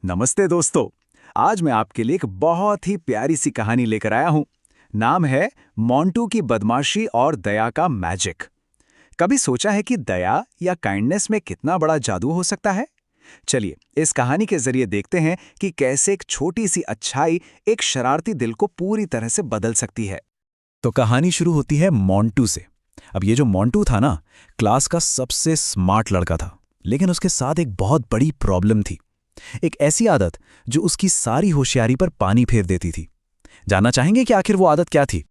नमस्ते दोस्तों। आज मैं आपके लिए एक बहुत ही प्यारी सी कहानी लेकर आया हूं। नाम है मोंटू की बदमाशी और दया का मैजिक। कभी सोचा है कि दया या काइंडनेस में कितना बड़ा जादू हो सकता है? चलिए इस कहानी के जरिए देखते हैं कि कैसे एक छोटी सी अच्छाई एक शरारती दिल को पूरी तरह से बदल सकती है। तो कहानी शुरू होती है मोंटू से। अब ये जो मोंटू था ना, क्लास का सबसे स्मार्ट लड़का था, लेकिन उसके साथ एक बहुत बड़ी प्रॉब्लम थी। एक ऐसी आदत जो उसकी सारी होशियारी पर पानी फेर देती थी। जानना चाहेंगे कि आखिर वो आदत क्या थी?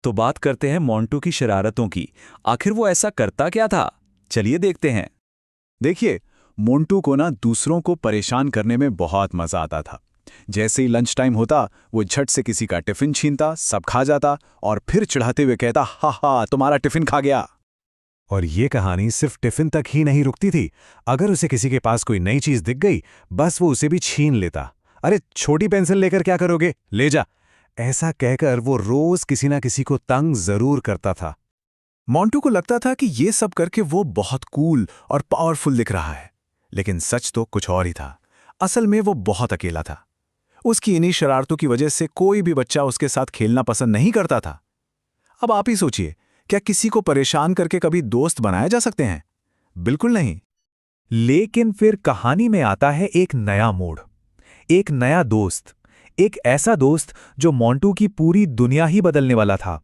तो बात करते हैं मोंटू की शरारतों की। आखिर वो ऐसा करता क्या था? चलिए देखते हैं। देखिए, मोंटू को ना दूसरों को परेशान करने में बहुत मजा आता था। जैसे ही लंच टाइम होता, वो झट से किसी का टिफिन छीनता, सब खा जाता और फिर चिढ़ाते हुए कहता, हा हा तुम्हारा टिफिन खा गया। और ये कहानी सिर्फ टिफिन तक ही नहीं रुकती थी। अगर उसे किसी के पास कोई नई चीज दिख गई, बस वो उसे भी छीन लेता। अरे छोटी पेंसिल लेकर क्या करोगे, ले जा। ऐसा कहकर वो रोज किसी ना किसी को तंग जरूर करता था। मोंटू को लगता था कि ये सब करके वो बहुत कूल और पावरफुल दिख रहा है, लेकिन सच तो कुछ और ही था। असल में वो बहुत अकेला था। उसकी इन्हीं शरारतों की वजह से कोई भी बच्चा उसके साथ खेलना पसंद नहीं करता था। अब आप ही सोचिए, क्या किसी को परेशान करके कभी दोस्त बनाए जा सकते हैं? बिल्कुल नहीं। लेकिन फिर कहानी में आता है एक नया मोड़, एक नया दोस्त, एक ऐसा दोस्त जो मोंटू की पूरी दुनिया ही बदलने वाला था।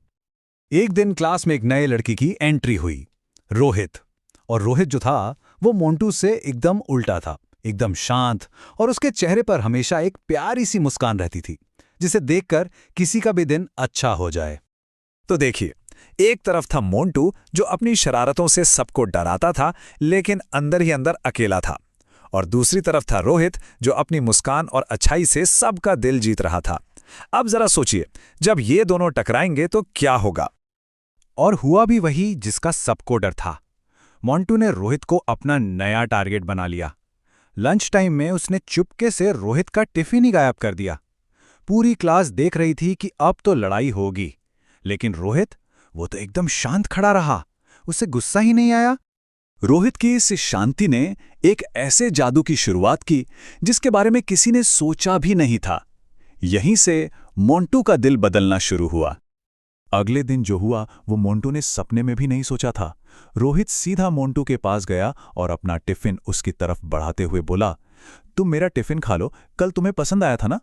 एक दिन क्लास में एक नए लड़की की एंट्री हुई, रोहित। और रोहित जो था वो मोंटू से एकदम उल्टा था, एकदम शांत, और उसके चेहरे पर हमेशा एक प्यारी सी मुस्कान रहती थी, जिसे देखकर किसी का भी दिन अच्छा हो जाए। तो देखिए, एक तरफ था मोंटू जो अपनी शरारतों से सबको डराता था, लेकिन अंदर ही अंदर अकेला था। और दूसरी तरफ था रोहित जो अपनी मुस्कान और अच्छाई से सबका दिल जीत रहा था। अब जरा सोचिए, जब ये दोनों टकराएंगे तो क्या होगा? और हुआ भी वही जिसका सबको डर था। मोंटू ने रोहित को अपना नया टारगेट बना लिया। लंच टाइम में उसने चुपके से रोहित का टिफिन ही गायब कर दिया। पूरी क्लास देख रही थी कि अब तो लड़ाई होगी, लेकिन रोहित, वो तो एकदम शांत खड़ा रहा। उसे गुस्सा ही नहीं आया। रोहित की इस शांति ने एक ऐसे जादू की शुरुआत की जिसके बारे में किसी ने सोचा भी नहीं था। यहीं से मोंटू का दिल बदलना शुरू हुआ। अगले दिन जो हुआ वो मोंटू ने सपने में भी नहीं सोचा था। रोहित सीधा मोंटू के पास गया और अपना टिफिन उसकी तरफ बढ़ाते हुए बोला, तुम मेरा टिफिन खा लो, कल तुम्हें पसंद आया था ना?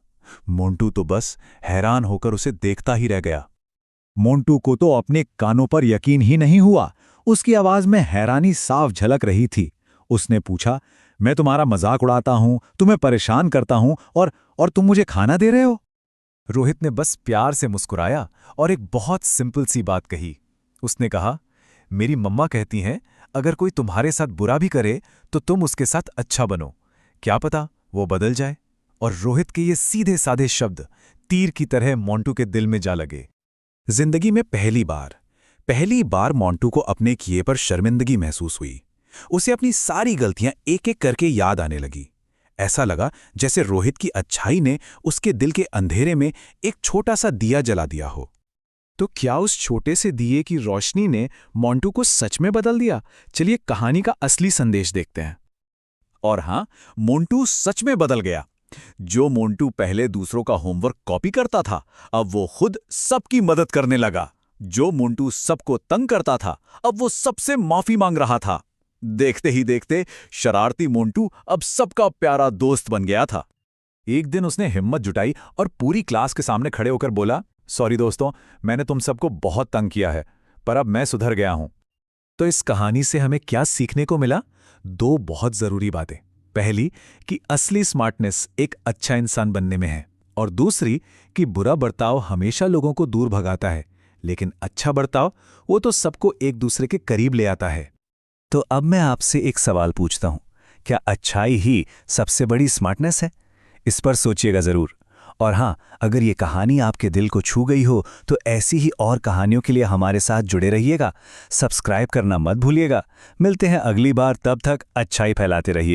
मोंटू तो बस हैरान होकर उसे देखता ही रह गया। मोंटू को तो अपने कानों पर यकीन ही नहीं हुआ। उसकी आवाज में हैरानी साफ झलक रही थी। उसने पूछा, मैं तुम्हारा मजाक उड़ाता हूं, तुम्हें परेशान करता हूं, और तुम मुझे खाना दे रहे हो? रोहित ने बस प्यार से मुस्कुराया और एक बहुत सिंपल सी बात कही। उसने कहा, मेरी मम्मा कहती हैं, अगर कोई तुम्हारे साथ बुरा भी करे तो तुम उसके साथ अच्छा बनो, क्या पता वो बदल जाए। और रोहित के ये सीधे साधे शब्द तीर की तरह मोंटू के दिल में जा लगे। जिंदगी में पहली बार मोंटू को अपने किए पर शर्मिंदगी महसूस हुई। उसे अपनी सारी गलतियां एक एक करके याद आने लगी। ऐसा लगा जैसे रोहित की अच्छाई ने उसके दिल के अंधेरे में एक छोटा सा दिया जला दिया हो। तो क्या उस छोटे से दिए की रोशनी ने मोंटू को सच में बदल दिया? चलिए कहानी का असली संदेश देखते हैं। और हां, मोंटू सच में बदल गया। जो मोंटू पहले दूसरों का होमवर्क कॉपी करता था, अब वो खुद सबकी मदद करने लगा। जो मोंटू सबको तंग करता था, अब वो सबसे माफी मांग रहा था। देखते ही देखते शरारती मोंटू अब सबका प्यारा दोस्त बन गया था। एक दिन उसने हिम्मत जुटाई और पूरी क्लास के सामने खड़े होकर बोला, सॉरी दोस्तों, मैंने तुम सबको बहुत तंग किया है, पर अब मैं सुधर गया हूं। तो इस कहानी से हमें क्या सीखने को मिला? दो बहुत जरूरी बातें। पहली कि असली स्मार्टनेस एक अच्छा इंसान बनने में है, और दूसरी कि बुरा बर्ताव हमेशा लोगों को दूर भगाता है, लेकिन अच्छा बर्ताव वो तो सबको एक दूसरे के करीब ले आता है। तो अब मैं आपसे एक सवाल पूछता हूं, क्या अच्छाई ही सबसे बड़ी स्मार्टनेस है? इस पर सोचिएगा जरूर। और हां, अगर ये कहानी आपके दिल को छू गई हो तो ऐसी ही और कहानियों के लिए हमारे साथ जुड़े रहिएगा। सब्सक्राइब करना मत भूलिएगा। मिलते हैं अगली बार, तब तक अच्छाई फैलाते रहिए।